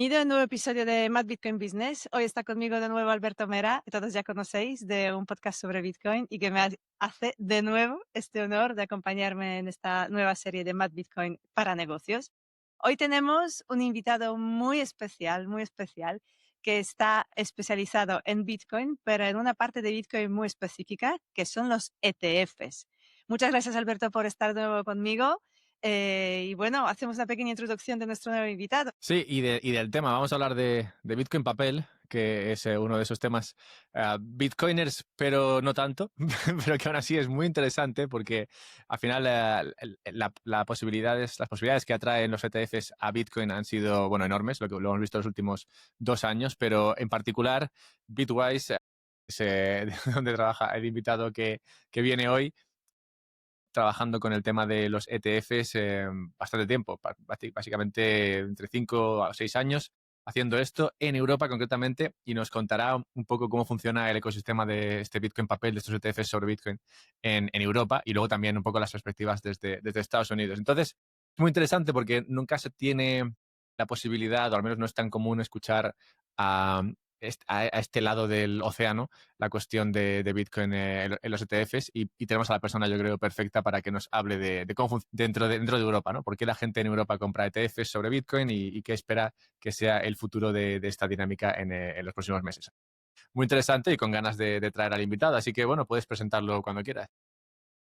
Bienvenido a un nuevo episodio de MadBitcoin Business. Hoy está conmigo de nuevo Alberto Mera, que todos ya conocéis, de un podcast sobre Bitcoin y que me hace de nuevo este honor de acompañarme en esta nueva serie de MadBitcoin para negocios. Hoy tenemos un invitado muy especial, que está especializado en Bitcoin, pero en una parte de Bitcoin muy específica, que son los ETFs. Muchas gracias, Alberto, por estar de nuevo conmigo. Y bueno, hacemos una pequeña introducción de nuestro nuevo invitado. Sí, y del tema, vamos a hablar de Bitcoin papel, que es uno de esos temas bitcoiners, pero no tanto, pero que aún así es muy interesante porque al final las posibilidades que atraen los ETFs a Bitcoin han sido, bueno, enormes, lo hemos visto los últimos 2 años, pero en particular Bitwise, donde trabaja el invitado que viene hoy, trabajando con el tema de los ETFs bastante tiempo, básicamente entre 5 a 6 años, haciendo esto en Europa concretamente, y nos contará un poco cómo funciona el ecosistema de este Bitcoin papel, de estos ETFs sobre Bitcoin en Europa, y luego también un poco las perspectivas desde Estados Unidos. Entonces, es muy interesante porque nunca se tiene la posibilidad, o al menos no es tan común escuchar a este lado del océano la cuestión de Bitcoin en los ETFs, y tenemos a la persona, yo creo, perfecta para que nos hable de cómo funciona dentro de Europa, ¿no? ¿Por qué la gente en Europa compra ETFs sobre Bitcoin y qué espera que sea el futuro de esta dinámica en los próximos meses? Muy interesante y con ganas de traer al invitado, así que, bueno, puedes presentarlo cuando quieras.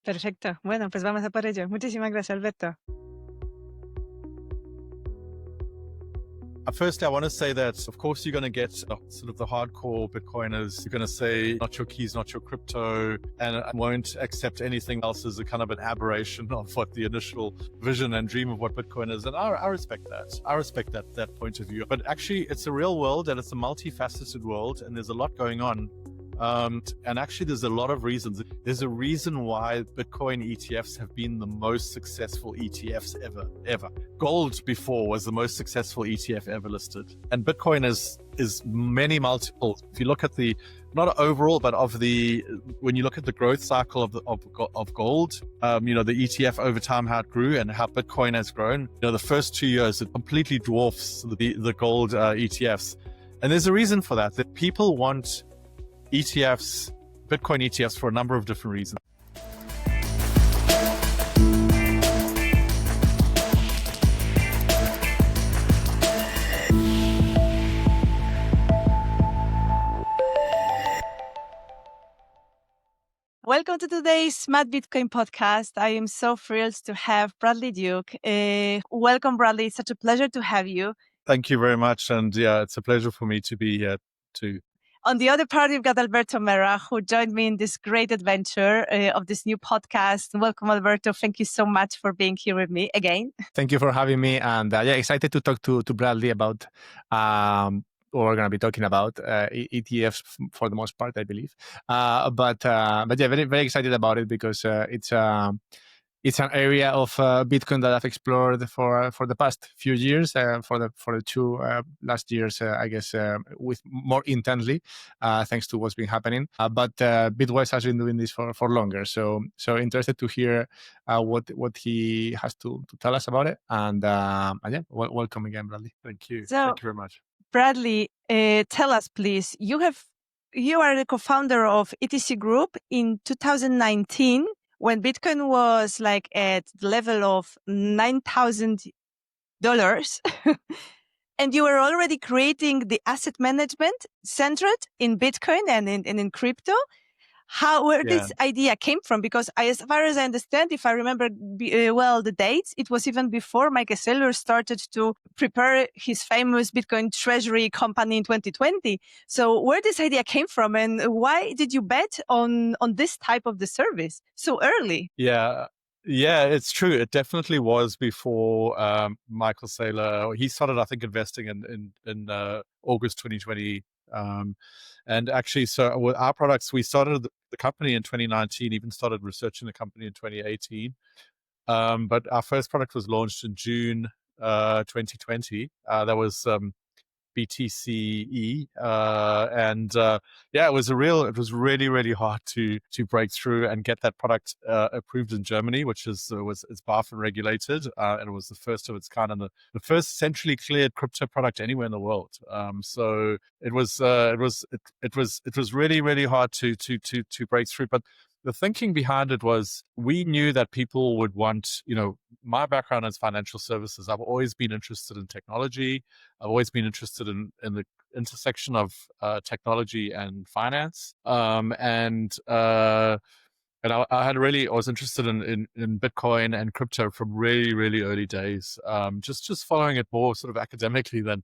Perfecto. Bueno, pues vamos a por ello. Muchísimas gracias, Alberto. Firstly, I want to say that, of course, you're going to get sort of the hardcore Bitcoiners. You're going to say, not your keys, not your crypto, and won't accept anything else as a kind of an aberration of what the initial vision and dream of what Bitcoin is. And I respect that. I respect that point of view. But actually, it's a real world and it's a multifaceted world, and there's a lot going on. And actually, there's a lot of reasons. There's a reason why Bitcoin ETFs have been the most successful ETFs ever. Gold before was the most successful ETF ever listed. And Bitcoin is many multiples. If you look at the, not overall, but when you look at the growth cycle of gold, the ETF over time, how it grew and how Bitcoin has grown, the first 2 years, it completely dwarfs the gold ETFs. And there's a reason for that people want ETFs, Bitcoin ETFs, for a number of different reasons. Welcome to today's MadBitcoin podcast. I am so thrilled to have Bradley Duke. Welcome, Bradley. It's such a pleasure to have you. Thank you very much. And yeah, it's a pleasure for me to be here too. On the other part, we've got Alberto Mera, who joined me in this great adventure of this new podcast. Welcome, Alberto. Thank you so much for being here with me again. Thank you for having me, and excited to talk to Bradley about what we're going to be talking about, ETFs for the most part, I believe. But yeah, very, very excited about it because it's an area of Bitcoin that I've explored for the past few years, for the 2 last years, I guess, with more intently, thanks to what's been happening. But Bitwise has been doing this for longer, so interested to hear what he has to tell us about it. And yeah, welcome again, Bradley. Thank you. So, thank you very much. Bradley, tell us, please. You are the co-founder of ETC Group in 2019. When Bitcoin was like at the level of $9,000, and you were already creating the asset management centered in Bitcoin and in crypto. Where this idea came from? Because as far as I understand, if I remember well the dates, it was even before Michael Saylor started to prepare his famous Bitcoin treasury company in 2020. So where this idea came from, and why did you bet on this type of the service so early? Yeah, it's true. It definitely was before Michael Saylor. He started, I think, investing in August 2020. And actually, so with our products, we started the company in 2019, even started researching the company in 2018. But our first product was launched in June 2020. That was BTCE, it was really, really hard to break through and get that product approved in Germany, which is BaFin regulated, and it was the first of its kind and the first centrally cleared crypto product anywhere in the world. So it was really, really hard to break through, but the thinking behind it was we knew that people would want, my background is financial services. I've always been interested in technology. I've always been interested in the intersection of technology and finance. And I was interested in Bitcoin and crypto from really, really early days. Just following it more sort of academically than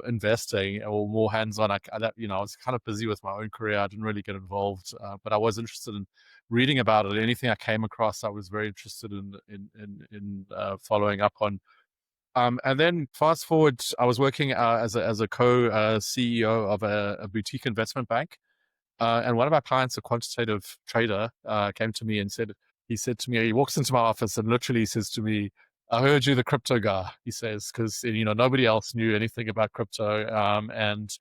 investing or more hands-on. I was kind of busy with my own career. I didn't really get involved, but I was interested in reading about it. Anything I came across, I was very interested in following up on. And then fast forward, I was working as a co-CEO of a boutique investment bank. And one of our clients, a quantitative trader, came to me and he walks into my office and literally says to me, "I heard you're the crypto guy," he says, because nobody else knew anything about crypto, and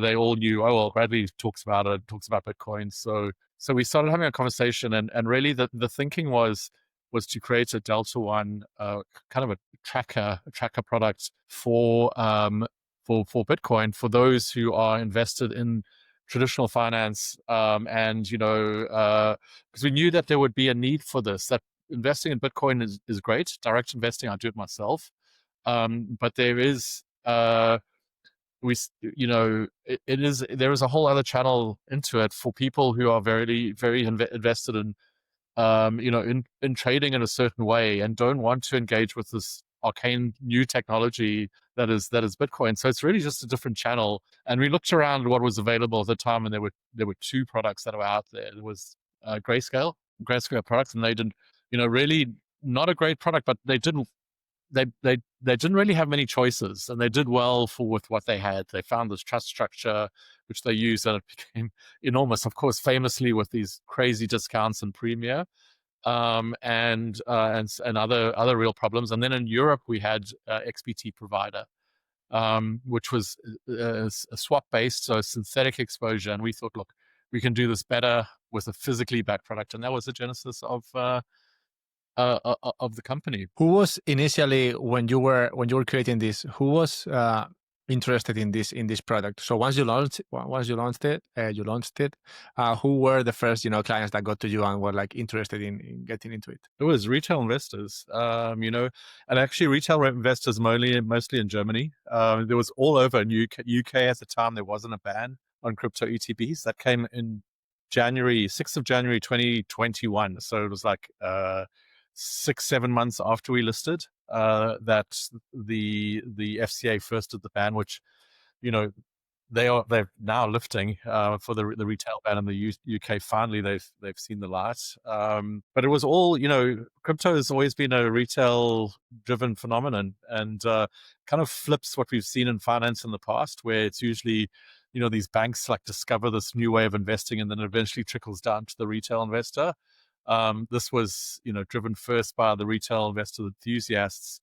they all knew. Oh well, Bradley talks about Bitcoin. So we started having a conversation, and really the thinking was to create a Delta One kind of a tracker product for Bitcoin for those who are invested in traditional finance, because we knew that there would be a need for this. That investing in Bitcoin is great. Direct investing, I do it myself, but there is there is a whole other channel into it for people who are very, very invested in in trading in a certain way and don't want to engage with this arcane new technology that is Bitcoin. So it's really just a different channel. And we looked around what was available at the time, and there were two products that were out there. There was Grayscale products, and they didn't, really not a great product, but they didn't really have many choices, and they did well with what they had. They found this trust structure which they used, and it became enormous, of course, famously with these crazy discounts and premium. And other real problems. And then in Europe, we had XBT Provider, which was a swap-based, so synthetic exposure. And we thought, look, we can do this better with a physically backed product. And that was the genesis of the company. Who was initially, when you were creating this, who was interested in this product? So once you launched it, who were the first clients that got to you and were like interested in getting into it? It was retail investors, and actually retail investors mostly in Germany. There was all over in UK at the time. There wasn't a ban on crypto ETBs. That came in 6th of January 2021. So it was like 6-7 months after we listed, that the FCA first did the ban, which they're now lifting for the retail ban in the UK. Finally, they've seen the light. But it was all, crypto has always been a retail driven phenomenon, and kind of flips what we've seen in finance in the past, where it's usually these banks like discover this new way of investing, and then eventually trickles down to the retail investor. This was, driven first by the retail investor enthusiasts.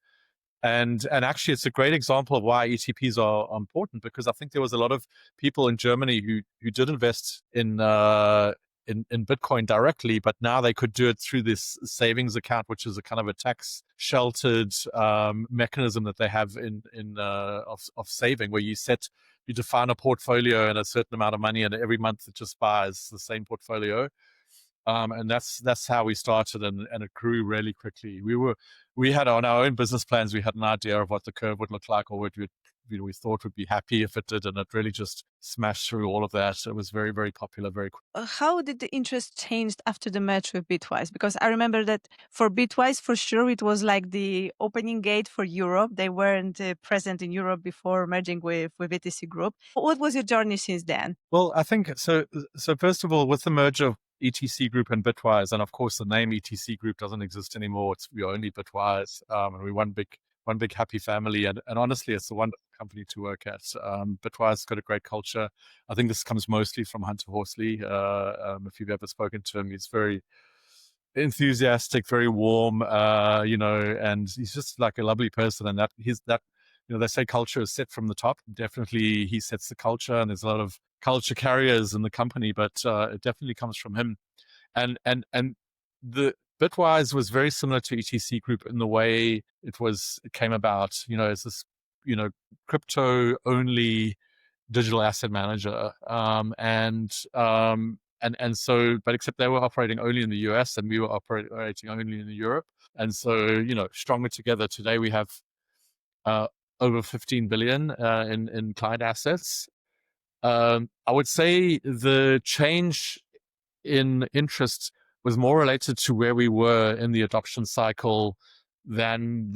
And actually, it's a great example of why ETPs are important, because I think there was a lot of people in Germany who did invest in Bitcoin directly, but now they could do it through this savings account, which is a kind of a tax sheltered mechanism that they have of saving, where you define a portfolio and a certain amount of money, and every month it just buys the same portfolio. And that's how we started, and it grew really quickly. We had on our own business plans, we had an idea of what the curve would look like, or what we thought would be happy if it did, and it really just smashed through all of that. It was very, very popular, very quick. How did the interest change after the merge with Bitwise? Because I remember that for Bitwise, for sure, it was like the opening gate for Europe. They weren't present in Europe before merging with ETC Group. What was your journey since then? Well, I think so. First of all, with the merger of ETC Group and Bitwise, and of course the name ETC Group doesn't exist anymore. We're only Bitwise, and we're one big happy family. And honestly, it's a wonderful company to work at. Bitwise has got a great culture. I think this comes mostly from Hunter Horsley. If you've ever spoken to him, he's very enthusiastic, very warm, and he's just like a lovely person. And that they say culture is set from the top. Definitely he sets the culture, and there's a lot of culture carriers in the company, but it definitely comes from him. And the Bitwise was very similar to ETC Group in the way it came about, as this, crypto only digital asset manager. So, but except they were operating only in the US and we were operating only in Europe. And so, stronger together. Today we have over 15 billion in client assets. I would say the change in interest was more related to where we were in the adoption cycle than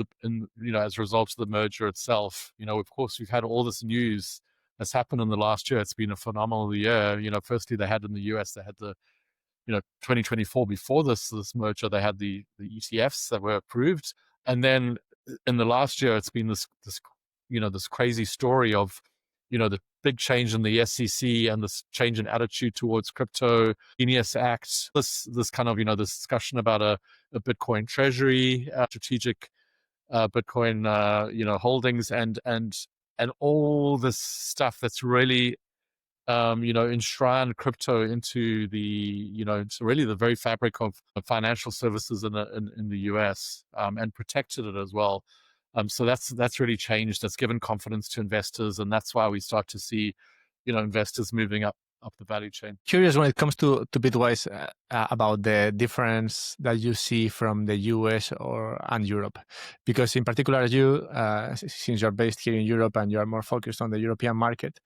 as a result of the merger itself. Of course, we've had all this news that's happened in the last year. It's been a phenomenal year. Firstly, they had in the US, they had the 2024 before this merger, they had the ETFs that were approved, and then in the last year, it's been this crazy story of the big change in the SEC and this change in attitude towards crypto, Genius Act, this kind of this discussion about a Bitcoin treasury, strategic Bitcoin holdings, and all this stuff that's really enshrine crypto into the into really the very fabric of financial services in the US, and protected it as well. So that's really changed. That's given confidence to investors, and that's why we start to see investors moving up the value chain. Curious when it comes to Bitwise about the difference that you see from the US and Europe, because in particular you, since you're based here in Europe and you are more focused on the European market,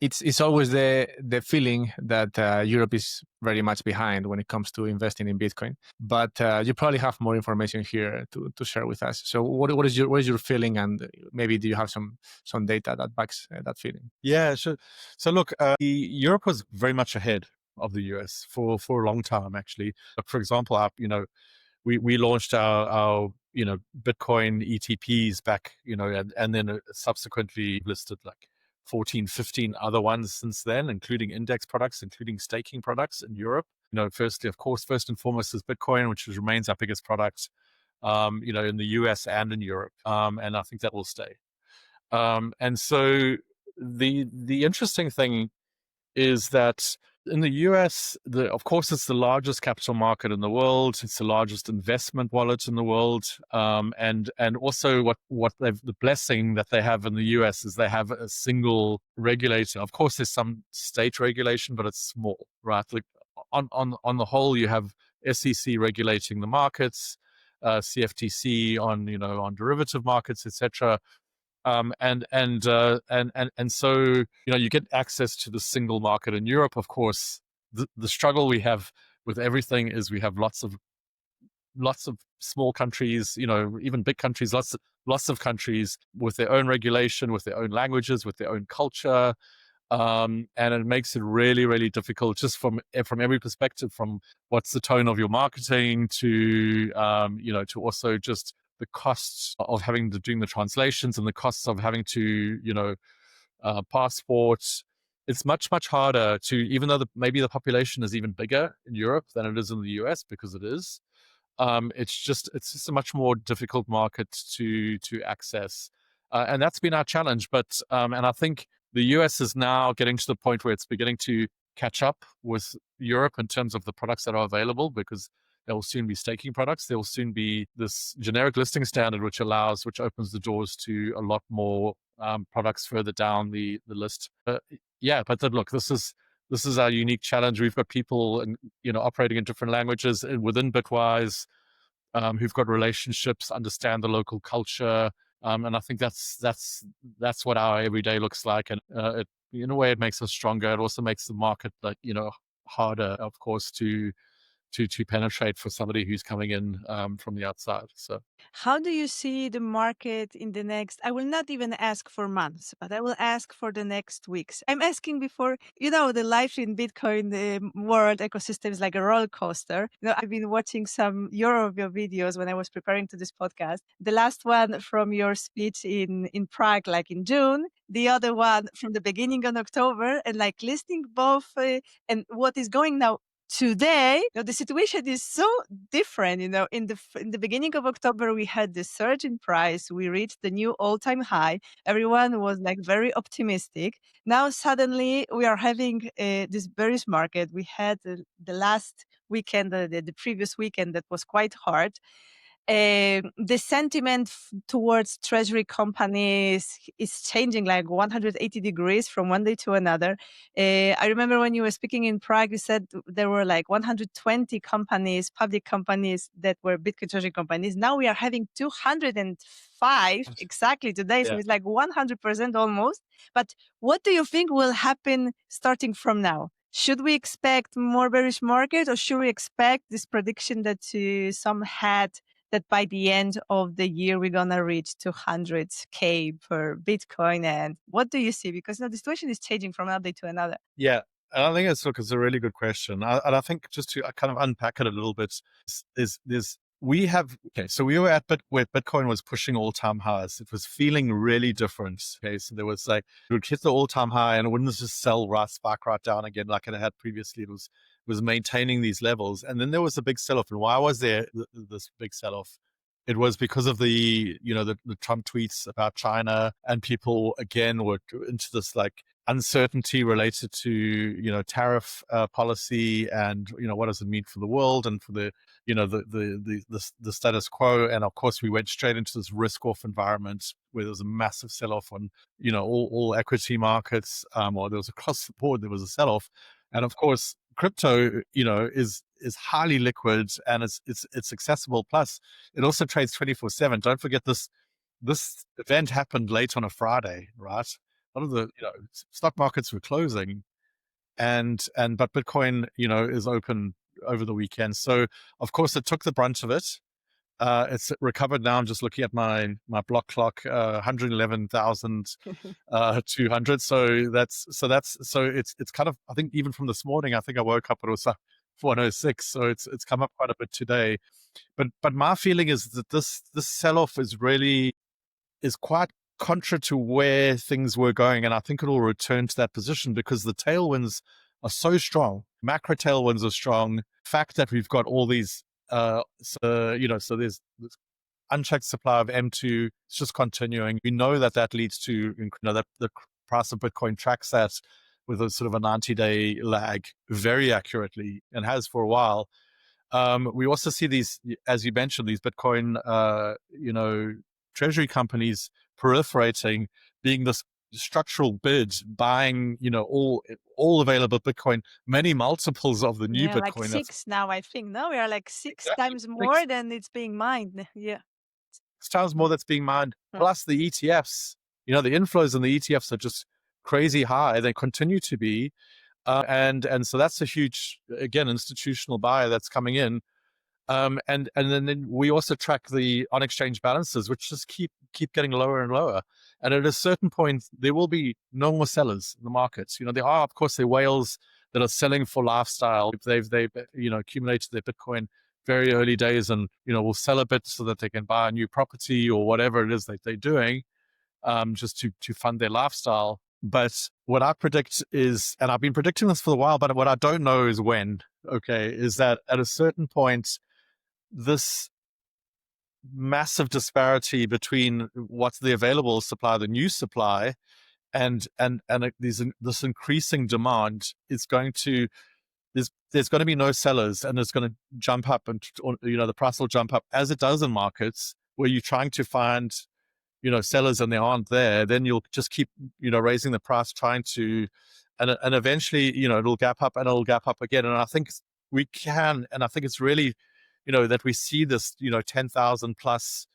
it's always the feeling that Europe is very much behind when it comes to investing in Bitcoin. But you probably have more information here to share with us. So what is your feeling, and maybe do you have some data that backs that feeling? Yeah, sure. So look, Europe was very much ahead of the US for a long time, actually. For example, we launched our Bitcoin ETPs back, and then subsequently listed like 14, 15 other ones since then, including index products, including staking products in Europe. Firstly, of course, first and foremost is Bitcoin, which remains our biggest product, in the US and in Europe. And I think that will stay. And so the interesting thing is that in the US, of course, it's the largest capital market in the world. It's the largest investment wallet in the world. And also the blessing that they have in the US is they have a single regulator. Of course, there's some state regulation, but it's small, right? Like on the whole, you have SEC regulating the markets, CFTC on derivative markets, etc. And so you get access to the single market in Europe. Of course, the struggle we have with everything is we have lots of small countries, even big countries, lots of countries with their own regulation, with their own languages, with their own culture, and it makes it really, really difficult just from every perspective, from what's the tone of your marketing to to also just the costs of doing the translations and the costs of having to, passports. It's much, much harder to, even though maybe the population is even bigger in Europe than it is in the US, because it is. It's just a much more difficult market to access. And that's been our challenge. But, and I think the US is now getting to the point where it's beginning to catch up with Europe in terms of the products that are available, because there will soon be staking products. There will soon be this generic listing standard, which opens the doors to a lot more products further down the list. But look, this is our unique challenge. We've got people, operating in different languages within Bitwise, who've got relationships, understand the local culture, and I think that's what our everyday looks like. And in a way, it makes us stronger. It also makes the market, harder, of course, to penetrate for somebody who's coming in from the outside. So how do you see the market in the next, I will not even ask for months, but I will ask for the next weeks. I'm asking before, the life in Bitcoin, the world ecosystem is like a roller coaster. I've been watching some of your videos when I was preparing to this podcast. The last one from your speech in Prague, like in June, the other one from the beginning of October, and like listing both and what is going now today, the situation is so different. In the beginning of October, we had the surge in price. We reached the new all-time high. Everyone was like very optimistic. Now suddenly we are having this bearish market. We had the last weekend, the previous weekend, that was quite hard. The sentiment towards treasury companies is changing like 180 degrees from one day to another. I remember when you were speaking in Prague, you said there were like 120 companies, public companies, that were Bitcoin treasury companies. Now we are having 205 exactly today. So it's like 100% almost. But what do you think will happen starting from now? Should we expect more bearish market, or should we expect this prediction that some had, that by the end of the year, we're going to reach 200K per Bitcoin? And what do you see? Because the situation is changing from one day to another. Yeah. And I think it's a really good question. And I think just to kind of unpack it a little bit so we were at where Bitcoin was pushing all-time highs. It was feeling really different. Okay. So there was like, it would hit the all-time high and it wouldn't just spike right down again like it had previously. It was maintaining these levels. And then there was a big sell-off. And why was there this big sell-off? It was because of the Trump tweets about China, and people again were into this like uncertainty related to, tariff policy, and, what does it mean for the world and for the status quo. And of course, we went straight into this risk-off environment where there was a massive sell-off on, all equity markets, or there was across the board, there was a sell-off. And of course, crypto, is highly liquid, and it's accessible. Plus, it also trades 24/7. Don't forget this event happened late on a Friday, right? A lot of the stock markets were closing, but Bitcoin is open over the weekend. So of course it took the brunt of it. It's recovered now. I'm just looking at my block clock, 111,200. So it's kind of, I think even from this morning, I think I woke up, it was 106. So it's come up quite a bit today. But my feeling is that this sell-off is quite contra to where things were going. And I think it will return to that position because the tailwinds are so strong. Macro tailwinds are strong. The fact that we've got all these, so there's this unchecked supply of M2. It's just continuing. We know that leads to, that the price of Bitcoin tracks that with a sort of a 90-day lag very accurately, and has for a while. We also see these, as you mentioned, these Bitcoin, treasury companies proliferating, being this structural bid, buying, all available Bitcoin, many multiples of the new Bitcoin. Like 6 now, I think. No, we are like 6 times more than it's being mined. Yeah. 6 times more that's being mined. Plus the ETFs, the inflows in the ETFs are just crazy high. They continue to be. And so that's a huge, again, institutional buyer that's coming in. And then we also track the on-exchange balances, which just keep getting lower and lower. And at a certain point, there will be no more sellers in the markets. There are, of course, the whales that are selling for lifestyle. They've accumulated their Bitcoin very early days, and will sell a bit so that they can buy a new property or whatever it is that they're doing, just to fund their lifestyle. But what I predict is, and I've been predicting this for a while, but what I don't know is when. Okay, is that at a certain point, this massive disparity between what's the available supply, the new supply, and this increasing demand is going to, there's going to be no sellers, and it's going to jump up, and the price will jump up as it does in markets where you're trying to find sellers and they aren't there. Then you'll just keep raising the price, trying to, and eventually it'll gap up and it'll gap up again. And I think we can, and I think it's really that we see this, 10,000 plus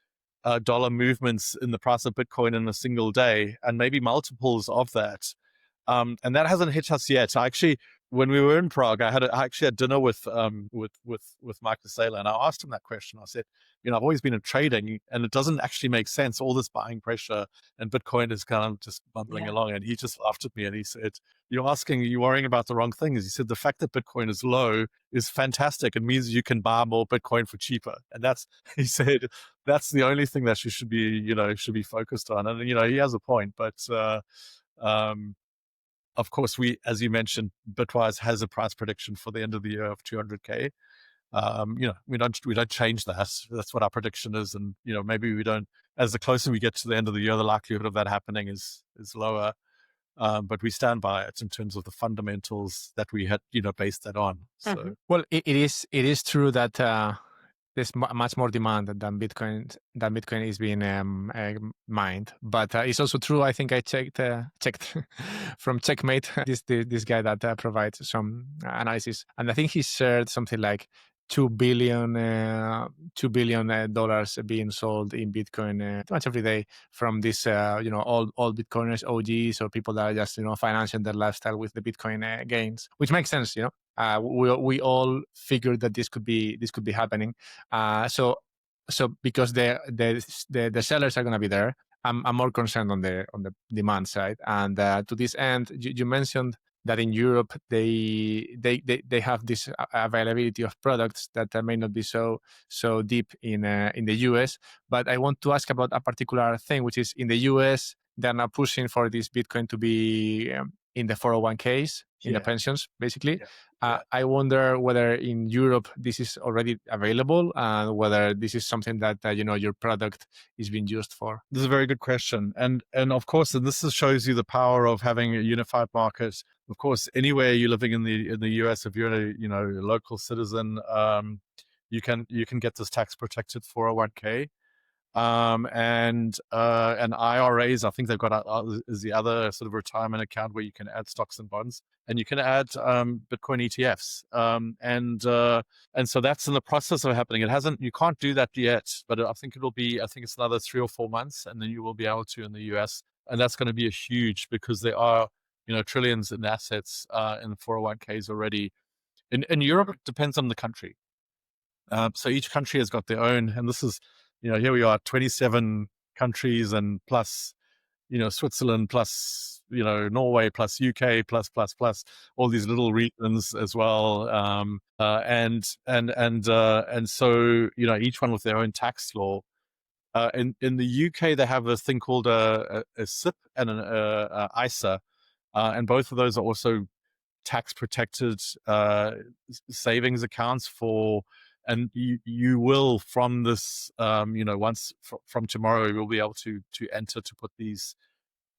dollar movements in the price of Bitcoin in a single day, and maybe multiples of that. And that hasn't hit us yet. When we were in Prague, I actually had dinner with Mike Saylor, and I asked him that question. I said, I've always been in trading, and it doesn't actually make sense, all this buying pressure, and Bitcoin is kind of just bumbling along. And he just laughed at me and he said, you're worrying about the wrong things. He said, the fact that Bitcoin is low is fantastic. It means you can buy more Bitcoin for cheaper. And he said, that's the only thing that you should be focused on. And, he has a point, but, of course, as you mentioned, Bitwise has a price prediction for the end of the year of 200K. We don't change that. That's what our prediction is. And, maybe we don't, as the closer we get to the end of the year, the likelihood of that happening is lower. But we stand by it in terms of the fundamentals that we had, based that on. So, well, it is true that there's much more demand than Bitcoin is being mined, but it's also true. I think I checked from Checkmate, this guy that provides some analysis, and I think he shared something like $2 billion dollars being sold in Bitcoin pretty much every day from this all Bitcoiners, OGs, or people that are just financing their lifestyle with the Bitcoin gains, which makes sense. We all figured that this could be happening. So because the sellers are going to be there, I'm more concerned on the demand side. And to this end, you mentioned that in Europe they have this availability of products that may not be so deep in the US. But I want to ask about a particular thing, which is in the US they're now pushing for this Bitcoin to be in the 401ks, in the pensions, basically. I wonder whether in Europe this is already available and whether this is something that your product is being used for. This is a very good question, and of course, and this shows you the power of having a unified market. Of course, anywhere you're living in the US, if you're a local citizen, you can get this tax protected 401k. And IRAs, I think they've got is the other sort of retirement account where you can add stocks and bonds, and you can add Bitcoin ETFs. And so that's in the process of happening. You can't do that yet, but I think it's another 3 or 4 months, and then you will be able to in the US. And that's going to be a huge, because there are, trillions in assets in the 401ks already. In Europe, it depends on the country. So each country has got their own, and this is, here we are, 27 countries, and plus, Switzerland, plus, Norway, plus UK, plus, all these little regions as well. And so, each one with their own tax law. In the UK, they have a thing called a SIP and an ISA, and both of those are also tax protected savings accounts for. And you will, from this, once from tomorrow, you'll be able to enter to put these,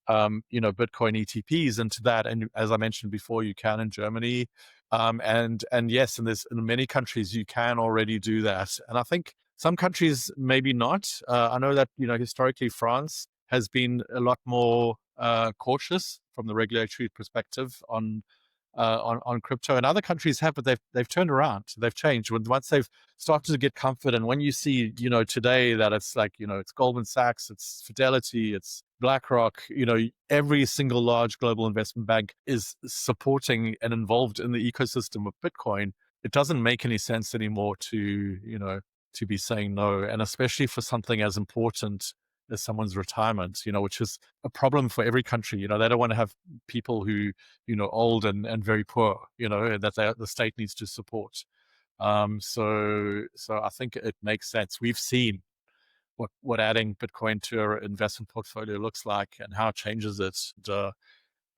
Bitcoin ETPs into that. And as I mentioned before, you can in Germany, and yes, and there's in many countries you can already do that. And I think some countries maybe not. I know that historically France has been a lot more cautious from the regulatory perspective on crypto, and other countries have, but they've turned around. They've changed once they've started to get comfort. And when you see, today that it's like, it's Goldman Sachs, it's Fidelity, it's BlackRock, every single large global investment bank is supporting and involved in the ecosystem of Bitcoin. It doesn't make any sense anymore to be saying no, and especially for something as important as someone's retirement, which is a problem for every country. They don't want to have people who, old and very poor, that the state needs to support. So I think it makes sense. We've seen what adding Bitcoin to our investment portfolio looks like and how it changes it.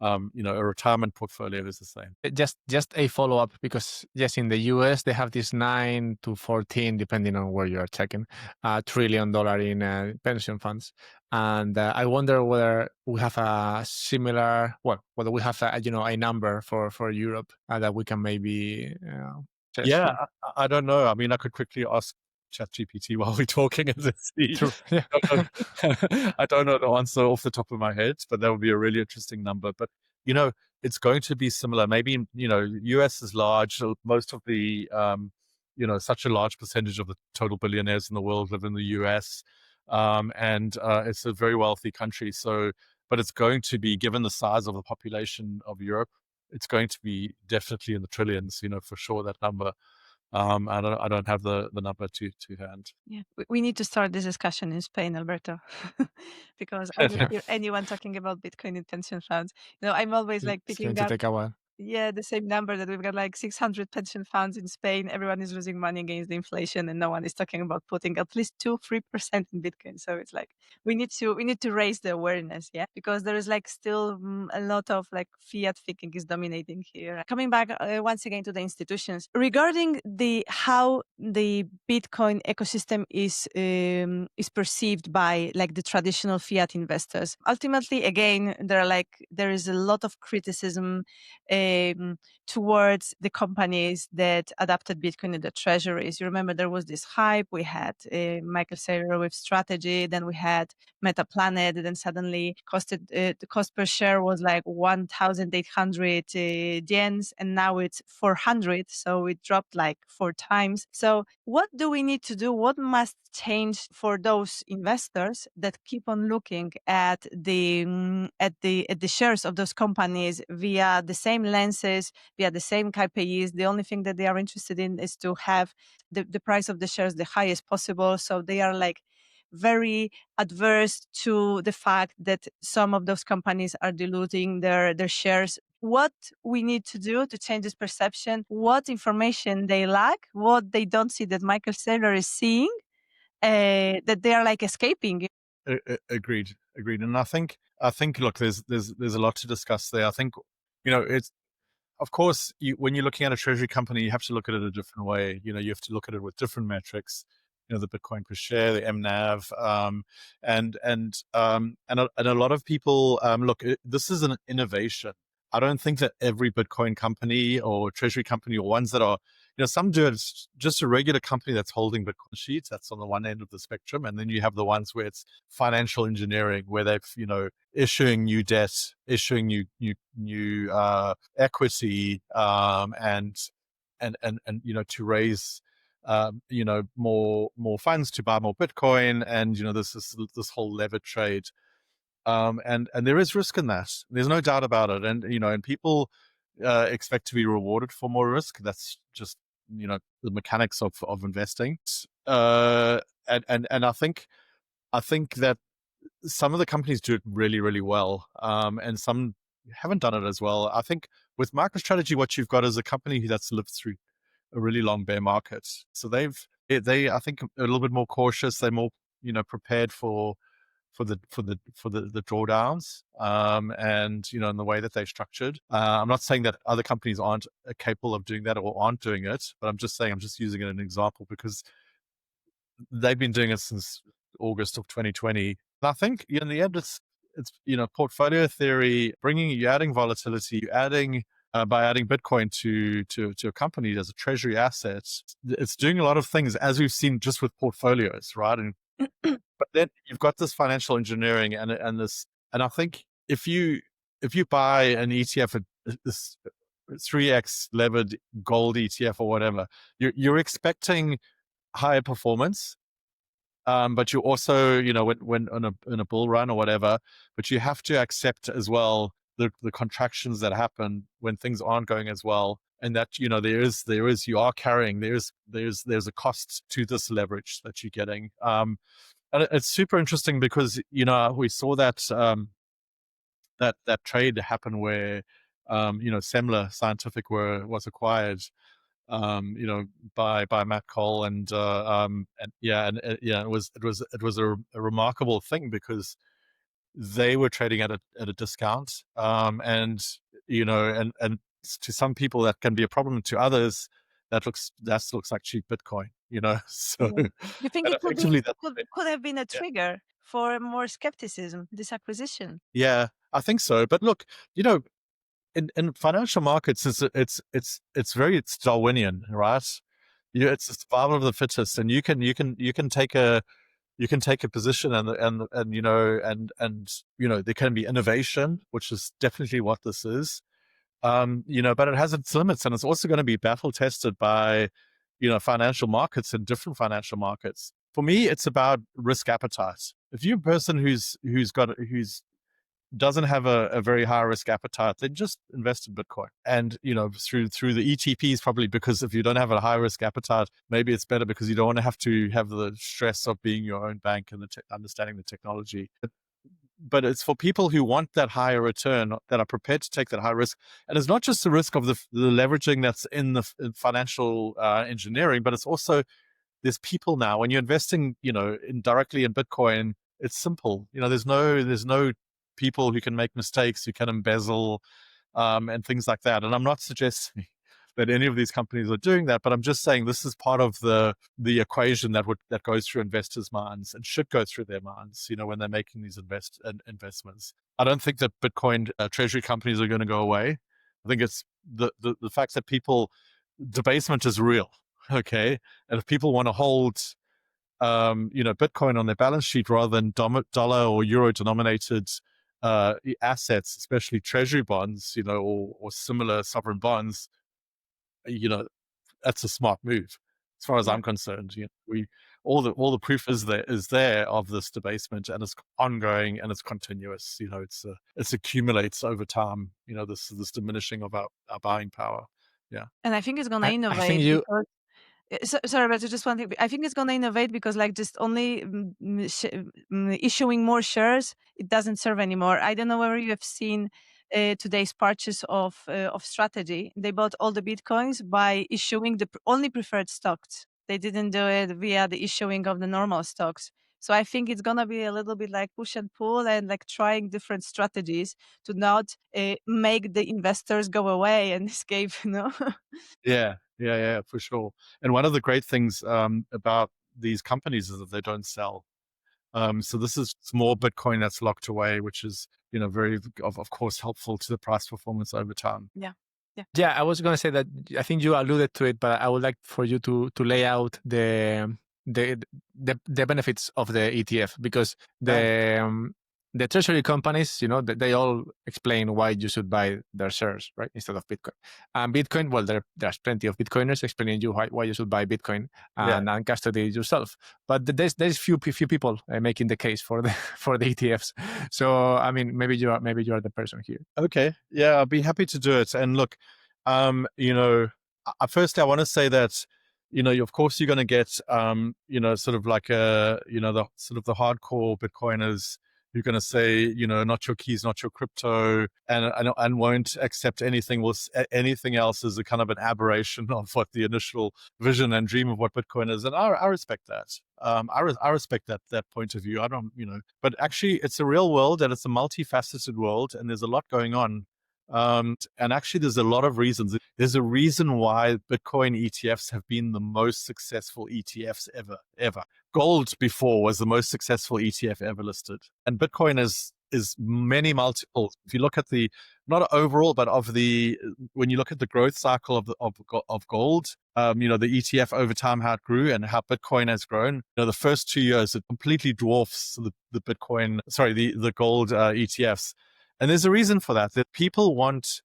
A retirement portfolio is the same. Just a follow-up, because yes, in the US they have this 9 to 14, depending on where you are checking, $1 trillion in pension funds, and I wonder whether we have a similar, whether we have a number for Europe that we can maybe. Yeah, I don't know. I mean, I could quickly ask ChatGPT while we're talking and see. True. Yeah. I don't know the answer off the top of my head, but that would be a really interesting number. But it's going to be similar. Maybe US is large. So most of the such a large percentage of the total billionaires in the world live in the US, and it's a very wealthy country. So, but it's going to be, given the size of the population of Europe, it's going to be definitely in the trillions. For sure, that number. I don't have the number to hand. Yeah, we need to start this discussion in Spain, Alberto, because I don't hear anyone talking about Bitcoin in pension funds. I'm always like It's picking going to up. take a while. Yeah, the same number that we've got like 600 pension funds in Spain. Everyone is losing money against the inflation, and no one is talking about putting at least 2-3% in Bitcoin. So it's like we need to raise the awareness, yeah, because there is like still a lot of like fiat thinking is dominating here. Coming back once again to the institutions regarding the how the Bitcoin ecosystem is perceived by like the traditional fiat investors. Ultimately, again, there is a lot of criticism towards the companies that adapted Bitcoin in the treasuries. You remember there was this hype. We had Michael Saylor with strategy, then we had Meta Planet, then suddenly the cost per share was like 1,800 yens, and now it's 400. So it dropped like 4 times. So what do we need to do? What must change for those investors that keep on looking at the shares of those companies via the same lenses, via the same KPIs? The only thing that they are interested in is to have the price of the shares the highest possible. So they are like very adverse to the fact that some of those companies are diluting their shares. What we need to do to change this perception, what information they lack, what they don't see that Michael Saylor is seeing, that they are like escaping. Agreed. And I think, look, there's a lot to discuss there. I think, it's, of course, when you're looking at a treasury company, you have to look at it a different way. You have to look at it with different metrics. The Bitcoin per share, the MNAV, and a lot of people look. This is an innovation. I don't think that every Bitcoin company or treasury company or ones that are, some do it just a regular company that's holding Bitcoin sheets. That's on the one end of the spectrum, and then you have the ones where it's financial engineering, where they've issuing new debt, issuing new equity, and to raise more funds to buy more Bitcoin, and this whole lever trade, and there is risk in that. There's no doubt about it, and people expect to be rewarded for more risk. That's just the mechanics of investing. And I think that some of the companies do it really, really well, and some haven't done it as well. I think with MicroStrategy, what you've got is a company that's lived through a really long bear market. So they I think a little bit more cautious. They're more prepared for the drawdowns, and in the way that they're structured. I'm not saying that other companies aren't capable of doing that or aren't doing it, but I'm just saying, I'm just using it as an example because they've been doing it since August of 2020. And I think in the end, it's portfolio theory, you're adding volatility, by adding Bitcoin to a company as a treasury asset. It's doing a lot of things, as we've seen just with portfolios, right? And but then you've got this financial engineering and I think if you buy an ETF at this 3x levered gold ETF or whatever, you're expecting higher performance, but you also when in a bull run or whatever, but you have to accept as well the contractions that happen when things aren't going as well, and that you are carrying there's a cost to this leverage that you're getting. And it's super interesting because we saw that that trade happen where Semler Scientific was acquired by Matt Cole, and it was a remarkable thing because they were trading at a discount, and and to some people that can be a problem. To others, that looks like cheap Bitcoin. So Yeah. You think and it effectively could have been a yeah. trigger for more skepticism, this acquisition? Yeah, I think so. But look, in financial markets, it's very Darwinian, right? It's the survival of the fittest, and you can take a position, and there can be innovation, which is definitely what this is. But it has its limits, and it's also going to be battle tested by financial markets and different financial markets. For me, it's about risk appetite. If you're a person who's doesn't have a very high risk appetite, then just invest in Bitcoin. And through the ETPs, probably, because if you don't have a high risk appetite, maybe it's better because you don't want to have the stress of being your own bank and understanding the technology. but it's for people who want that higher return, that are prepared to take that high risk. And it's not just the risk of the leveraging that's in the financial engineering, but it's also, there's people now. When you're investing, directly in Bitcoin, it's simple. There's no people who can make mistakes, who can embezzle, and things like that. And I'm not suggesting that any of these companies are doing that, but I'm just saying this is part of the equation that goes through investors' minds and should go through their minds, when they're making these investments. I don't think that Bitcoin treasury companies are going to go away. I think it's the fact that debasement is real, okay? And if people want to hold, Bitcoin on their balance sheet rather than dollar or euro denominated assets, especially treasury bonds, or similar sovereign bonds, that's a smart move, as far as I'm concerned. All the proof is there of this debasement, and it's ongoing and it's continuous. It accumulates over time. This diminishing of our buying power. Yeah, and I think it's gonna innovate. I think you. Sorry, but just one thing. I think it's going to innovate because, just only issuing more shares, it doesn't serve anymore. I don't know whether you have seen today's purchase of Strategy. They bought all the bitcoins by issuing the only preferred stocks. They didn't do it via the issuing of the normal stocks. So I think it's gonna be a little bit like push and pull, and trying different strategies to not make the investors go away and escape. Yeah, for sure. And one of the great things about these companies is that they don't sell. So this is more Bitcoin that's locked away, which is, very, of course, helpful to the price performance over time. Yeah, I was going to say that I think you alluded to it, but I would like for you to lay out the benefits of the ETF, because the treasury companies, they all explain why you should buy their shares, right, instead of Bitcoin. And Bitcoin, well, there's plenty of Bitcoiners explaining you why you should buy Bitcoin and custody it yourself. But there's few people making the case for the ETFs. So I mean, maybe you are the person here. Okay, yeah, I'll be happy to do it. And look, firstly, I want to say that, of course, you're going to get, sort of like the hardcore Bitcoiners who are going to say, not your keys, not your crypto, and won't accept anything else as a kind of an aberration of what the initial vision and dream of what Bitcoin is. And I respect that. I respect that point of view. I don't, but actually it's a real world, and it's a multifaceted world, and there's a lot going on. And actually there's a lot of reasons. There's a reason why Bitcoin ETFs have been the most successful ETFs ever. Gold before was the most successful ETF ever listed. And Bitcoin is many multiples. If you look at not overall, but when you look at the growth cycle of gold, the ETF over time, how it grew and how Bitcoin has grown, the first 2 years, it completely dwarfs the gold ETFs. And there's a reason for that people want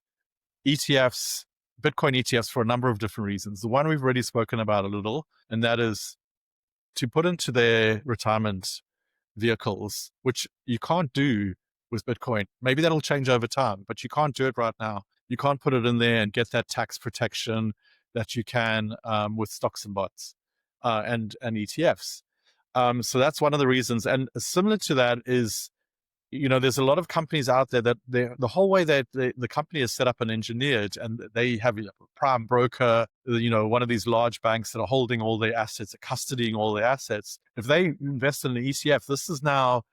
ETFs, Bitcoin ETFs, for a number of different reasons. The one we've already spoken about a little, and that is to put into their retirement vehicles, which you can't do with Bitcoin. Maybe that'll change over time, but you can't do it right now. You can't put it in there and get that tax protection that you can with stocks and bonds and ETFs. So that's one of the reasons. And similar to that is, there's a lot of companies out there that the whole way that the company is set up and engineered, and they have a prime broker, one of these large banks that are holding all their assets, custodying all their assets. If they invest in an ETF, this is now,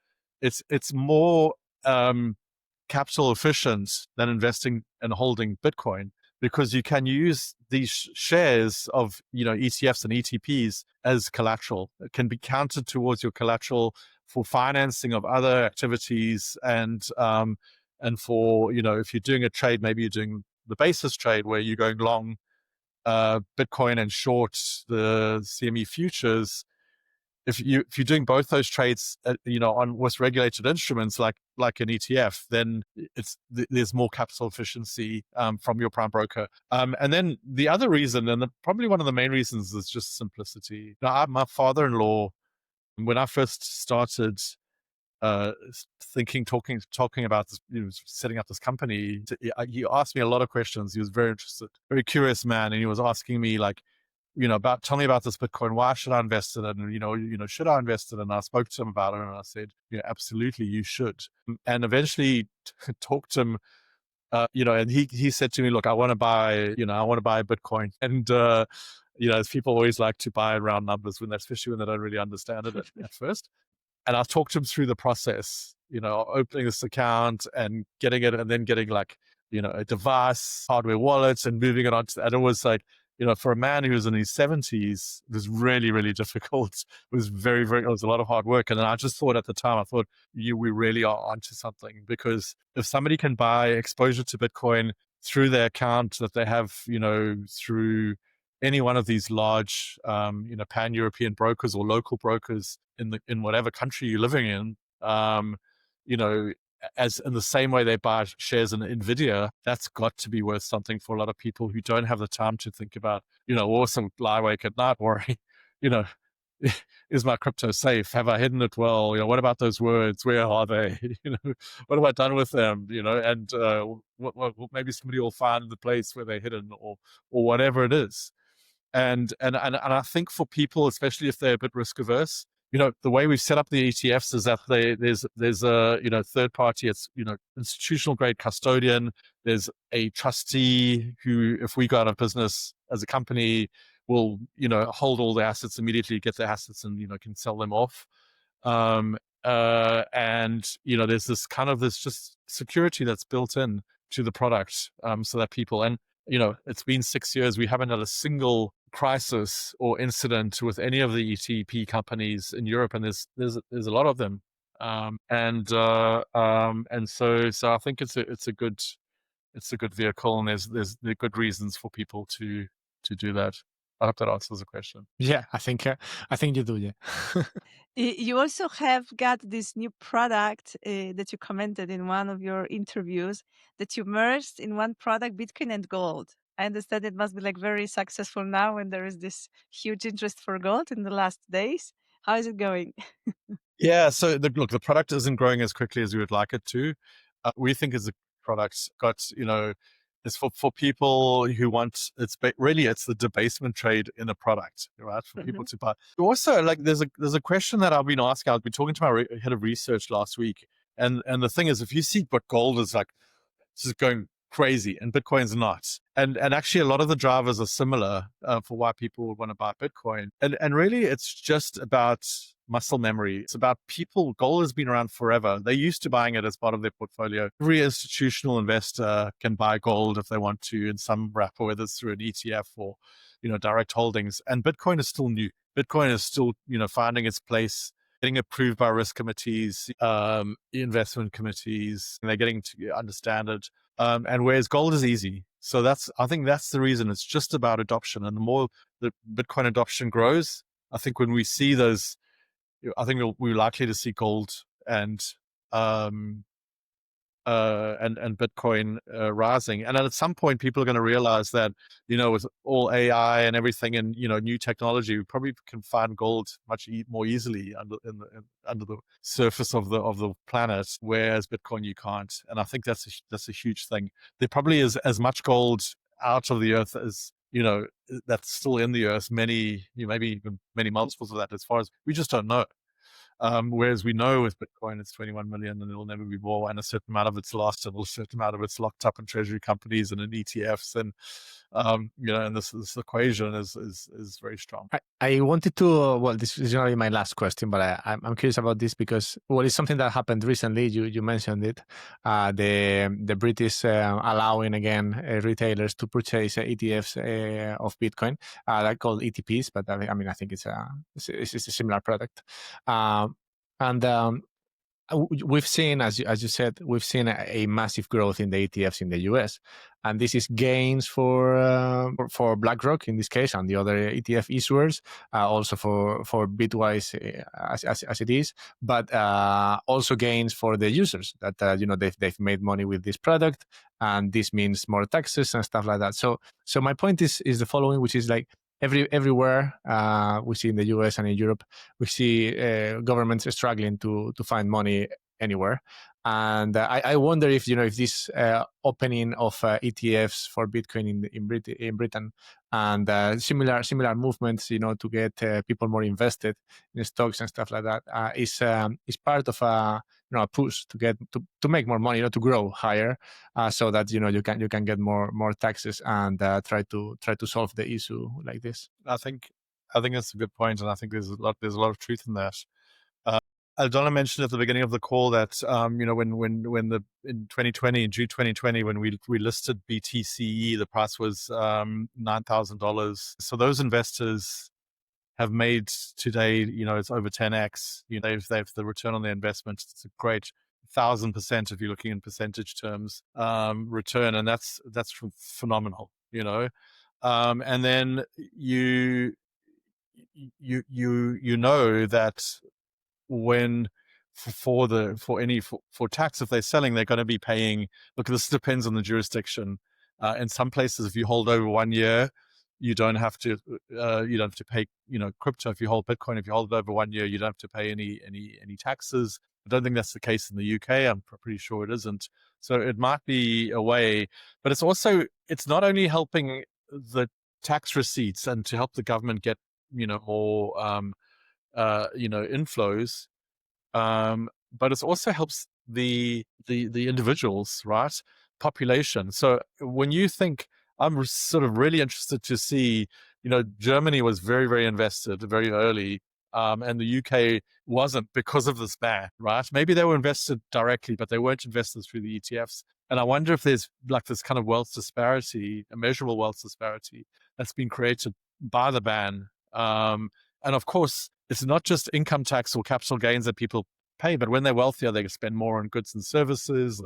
it's more capital efficient than investing and holding Bitcoin, because you can use these shares of, ETFs and ETPs as collateral. It can be counted towards your collateral for financing of other activities, and for, if you're doing a trade, maybe you're doing the basis trade where you're going long Bitcoin and short the CME futures. If you're doing both those trades, on with regulated instruments like an ETF, then there's more capital efficiency from your prime broker. And then the other reason, and probably one of the main reasons, is just simplicity. Now, my father-in-law, when I first started talking about this, setting up this company, he asked me a lot of questions. He was very interested, very curious man, and he was asking me, like, tell me about this Bitcoin. Why should I invest in it? And, should I invest in it? And I spoke to him about it, and I said, absolutely, you should. And eventually talked to him, and he said to me, look, I want to buy Bitcoin. And, people always like to buy round numbers especially when they don't really understand it at first. And I talked him through the process, opening this account and getting it, and then getting a device, hardware wallets, and moving it on to, and it was like, for a man who was in his 70s, it was really, really difficult. It was very, very, it was a lot of hard work. And then I just thought at the time, we really are onto something, because if somebody can buy exposure to Bitcoin through their account that they have, through any one of these large, pan-European brokers or local brokers in whatever country you're living in, as in the same way they buy shares in Nvidia, that's got to be worth something for a lot of people who don't have the time to think about, awesome, lie awake at night worrying, is my crypto safe? Have I hidden it well? What about those words? Where are they? What have I done with them? And maybe somebody will find the place where they're hidden, or whatever it is. And I think for people, especially if they're a bit risk averse, the way we've set up the ETFs is that there's a, third party, it's, institutional grade custodian. There's a trustee who, if we go out of business as a company, will, hold all the assets immediately, get the assets, and, can sell them off. And, there's this just security that's built in to the product, so that people, and, it's been 6 years. We haven't had a single crisis or incident with any of the ETP companies in Europe, and there's a lot of them. And so I think it's a good vehicle, and there's good reasons for people to do that. I hope that answers the question. Yeah, I think you do. Yeah. You also have got this new product that you commented in one of your interviews, that you merged in one product, Bitcoin and gold. I understand it must be very successful now when there is this huge interest for gold in the last days. How is it going? Yeah, so the product isn't growing as quickly as we would like it to. We think as a product got, it's for people who want, it's the debasement trade in a product, right? For people to buy. Also, there's a question that I've been asking. I've been talking to my head of research last week, and the thing is, if you see what gold is just going crazy, and Bitcoin's not. And actually a lot of the drivers are similar for why people would want to buy Bitcoin. And really it's just about muscle memory. It's about people. Gold has been around forever. They're used to buying it as part of their portfolio. Every institutional investor can buy gold if they want to in some wrapper, whether it's through an ETF or, direct holdings. And Bitcoin is still new. Bitcoin is still, finding its place, getting approved by risk committees, investment committees, and they're getting to understand it. And whereas gold is easy. So I think that's the reason. It's just about adoption. And the more the Bitcoin adoption grows, I think when we see those, I think we're likely to see gold and Bitcoin rising. And at some point, people are going to realize that, with all AI and everything and, new technology, we probably can find gold much more easily under the surface of the planet, whereas Bitcoin you can't. And I think that's a huge thing. There probably is as much gold out of the earth as, that's still in the earth, maybe even many multiples of that, as far as we just don't know. Whereas we know with Bitcoin, it's 21 million and it'll never be more. And a certain amount of it's lost, and a certain amount of it's locked up in treasury companies and in ETFs. And, and this equation is very strong. I wanted to, this is going to be my last question, but I'm curious about this because, it's something that happened recently. You mentioned it. The British allowing again retailers to purchase ETFs of Bitcoin, they're called ETPs, but I think it's a similar product. We've seen, as you said, we've seen a massive growth in the ETFs in the US, and this is gains for BlackRock in this case, and the other ETF issuers, also for Bitwise as it is, but also gains for the users that they've made money with this product, and this means more taxes and stuff like that. So my point is the following, which is everywhere we see in the US and in Europe, we see governments struggling to find money anywhere. And I wonder if if this opening of ETFs for Bitcoin in Britain and similar movements, to get people more invested in stocks and stuff like that, is part of a push to get to make more money, to grow higher, so that you can get more taxes and try to solve the issue like this. I think that's a good point, and I think there's a lot of truth in that. Aldona mentioned at the beginning of the call that when in 2020, in June 2020, when we listed BTCE, the price was $9,000. So those investors have made today, it's over 10x. They've the return on their investment. It's a great 1,000% if you're looking in percentage terms return, and that's phenomenal. And then you know that when for tax, if they're selling, they're going to be paying. Look, this depends on the jurisdiction. In some places, if you hold over 1 year, you don't have to pay crypto. If you hold Bitcoin, if you hold it over 1 year, you don't have to pay any taxes. I don't think that's the case in the UK. I'm pretty sure it isn't. So it might be a way, but it's not only helping the tax receipts and to help the government get more inflows, but it also helps the individuals, right? Population. So when you think, I'm sort of really interested to see, Germany was very, very invested very early, and the UK wasn't because of this ban, right? Maybe they were invested directly, but they weren't invested through the ETFs. And I wonder if there's like this kind of wealth disparity, a measurable wealth disparity that's been created by the ban. And of course, it's not just income tax or capital gains that people pay, but when they're wealthier, they spend more on goods and services,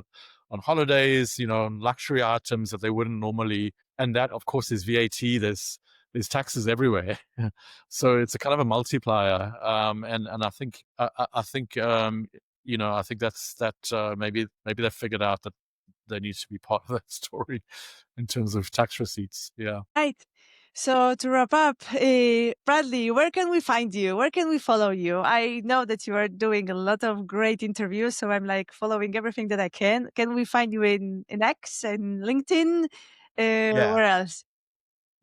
on holidays, on luxury items that they wouldn't normally. And that, of course, is VAT. There's taxes everywhere, so it's a kind of a multiplier. And I think maybe they figured out that they need to be part of that story in terms of tax receipts. Yeah. Right. So to wrap up, Bradley, where can we find you? Where can we follow you? I know that you are doing a lot of great interviews, so I'm like following everything that I can. Can we find you in X and LinkedIn? Where else?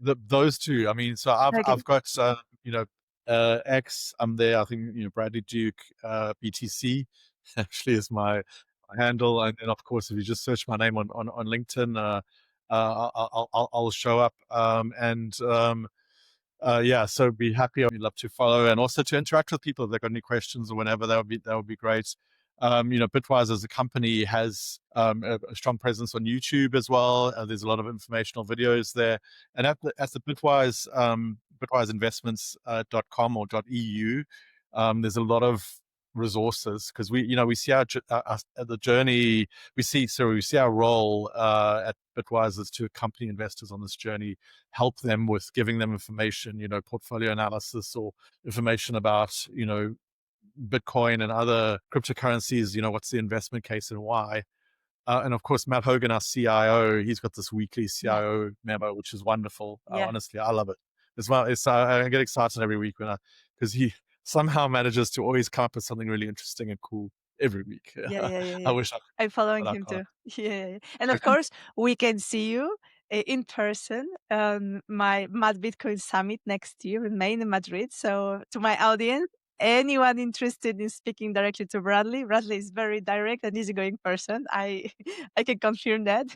Those two. I mean, so I've Okay. got X. I'm there. I think Bradley Duke BTC actually is my handle, and then of course if you just search my name on LinkedIn, I'll show up. So be happy. I'd love to follow and also to interact with people if they've got any questions or whenever. That would be great. Bitwise as a company has a strong presence on YouTube as well. There's a lot of informational videos there, and at the Bitwise bitwiseinvestments.com or .eu, there's a lot of resources because we see the journey. We see our role at Bitwise is to accompany investors on this journey, help them with giving them information, portfolio analysis or information about Bitcoin and other cryptocurrencies, what's the investment case and why. And of course, Matt Hogan, our CIO, he's got this weekly CIO memo, which is wonderful. Yeah. Honestly, I love it as well. I get excited every week because he somehow manages to always come up with something really interesting and cool every week. Yeah. I wish I'm following him too. Yeah. And of course, we can see you in person on my MadBitcoin Summit next year in May in Madrid. So to my audience, anyone interested in speaking directly to Bradley is very direct and easygoing person. I can confirm that.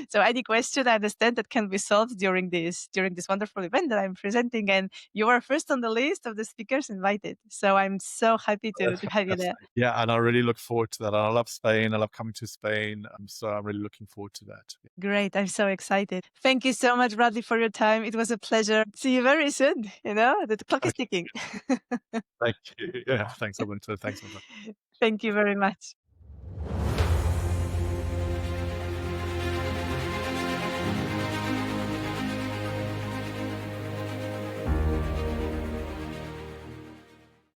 So any question I understand that can be solved during this wonderful event that I'm presenting, and you are first on the list of the speakers invited. So I'm so happy to have you there. Yeah, and I really look forward to that. I love Spain. I love coming to Spain. So I'm really looking forward to that. Great. I'm so excited. Thank you so much, Bradley, for your time. It was a pleasure. See you very soon. The clock is ticking. Thank you. Yeah, thanks, Alberto. Thanks, Alberto. Thank you very much.